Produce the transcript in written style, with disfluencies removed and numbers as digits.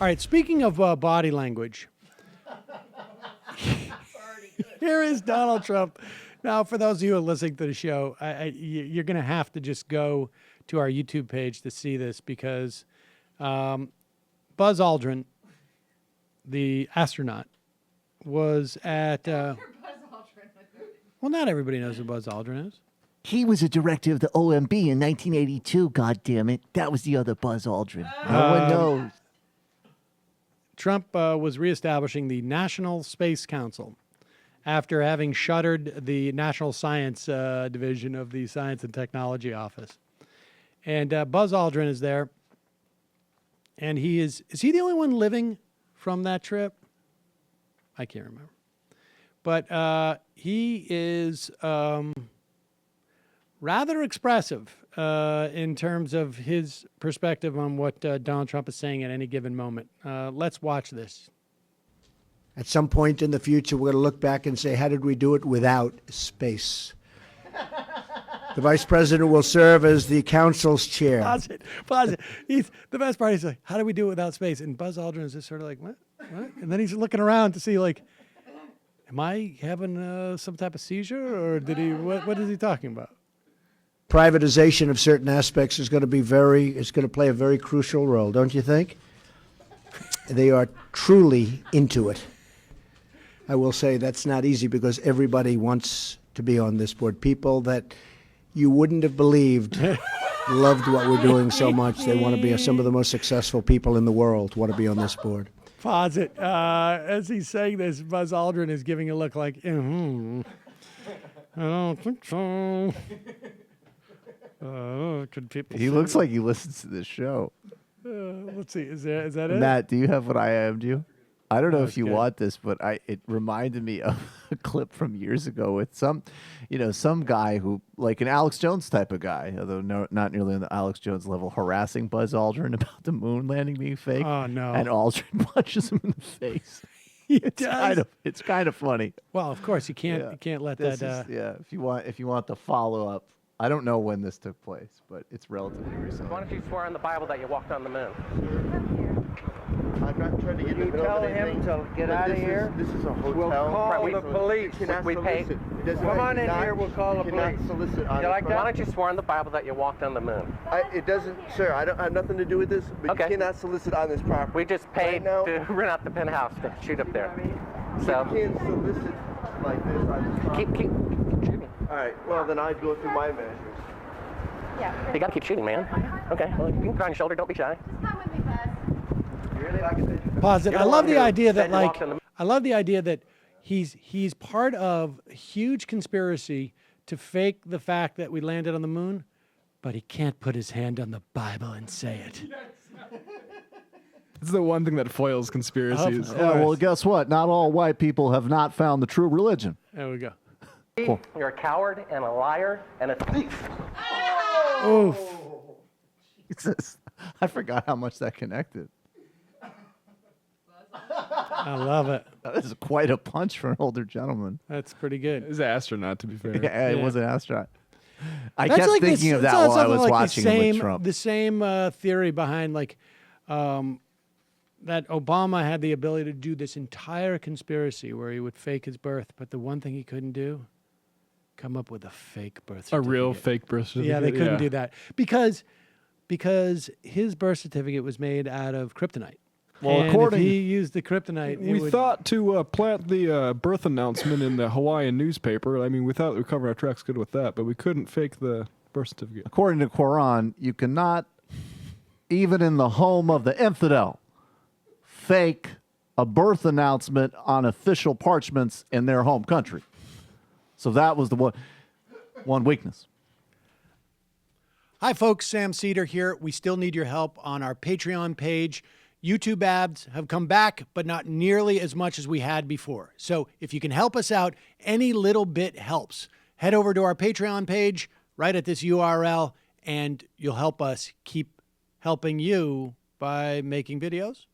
All right, speaking of body language, here is Donald Trump. Now, for those of you who are listening to the show, you're going to have to just go to our YouTube page to see this because Buzz Aldrin, the astronaut, was at... well, not everybody knows who Buzz Aldrin is. He was a director of the OMB in 1982, goddammit. That was the other Buzz Aldrin. No one knows. Trump was reestablishing the National Space Council after having shuttered the National Science Division of the Science and Technology Office. And Buzz Aldrin is there. And he is he the only one living from that trip? I can't remember. But he is rather expressive in terms of his perspective on what Donald Trump is saying at any given moment. Let's watch this. At some point in the future, we're going to look back and say, how did we do it without space? The vice president will serve as the council's chair. Pause it. The best part is like, how do we do it without space? And Buzz Aldrin is just sort of like, what? And then he's looking around to see, like, am I having some type of seizure? Or did he, what is he talking about? Privatization of certain aspects is going to play a very crucial role, don't you think? They are truly into it. I will say that's not easy because everybody wants to be on this board. People that you wouldn't have believed loved what we're doing so much. They want to be some of the most successful people in the world want to be on this board. Pause it. As he's saying this, Buzz Aldrin is giving a look like, I don't think so. Could people He looks like he listens to this show. let's see. Is that it? Matt, do you have what I ammed you? I don't know if you good. want this, but it reminded me of a clip from years ago with some guy who, like an Alex Jones type of guy, although not nearly on the Alex Jones level, harassing Buzz Aldrin about the moon landing being fake. Oh, no. And Aldrin punches him in the face. It's kind of funny. Well, of course you can't let This that. is, if you want the follow up, I don't know when this took place, but it's relatively recent. Why don't you swear on the Bible that you walked on the moon? I'm not trying to get in the middle of anything. Tell him to get out of here. This is a hotel. We'll call Right, the police. We pay. Come on in here. We'll call the police. Solicit You like Why that? don't you swear on the Bible that you walked on the moon? It doesn't, sir. I don't have nothing to do with this. But Okay. you cannot solicit on this property. We just paid Right now, to rent out the penthouse to shoot up there. you So can't solicit like this on this property. keep shooting. All right. Well, then I'd go through my measures. Yeah. You gotta keep shooting, man. Okay. Well, you can cry on your shoulder. Don't be shy. Come with me, Buzz. Really? I can Pause it. You're I the love one the who idea that said you walked on the I love the idea that he's part of a huge conspiracy to fake the fact that we landed on the moon, but he can't put his hand on the Bible and say it. It's the one thing that foils conspiracies. Yeah, well, guess what? Not all white people have not found the true religion. There we go. Cool. You're a coward and a liar and a thief. Oof. Jesus. I forgot how much that connected. I love it. That is quite a punch for an older gentleman. That's pretty good. He's an astronaut, to be fair. Yeah, he was an astronaut. I That's kept like thinking of that while I was watching him with Trump. The same theory behind that Obama had the ability to do this entire conspiracy where he would fake his birth, but the one thing he couldn't do, come up with a fake birth A certificate. real fake birth certificate. Yeah, they couldn't do that because his birth certificate was made out of kryptonite. Well, and according- if he used the kryptonite, it We would- thought to plant the birth announcement in the Hawaiian newspaper. I mean, we thought we covered our tracks good with that, but we couldn't fake the birth certificate. According to Quran, you cannot, even in the home of the infidel, fake a birth announcement on official parchments in their home country. So that was the one weakness. Hi, folks. Sam Seder here. We still need your help on our Patreon page. YouTube ads have come back, but not nearly as much as we had before. So if you can help us out, any little bit helps. Head over to our Patreon page right at this URL, and you'll help us keep helping you by making videos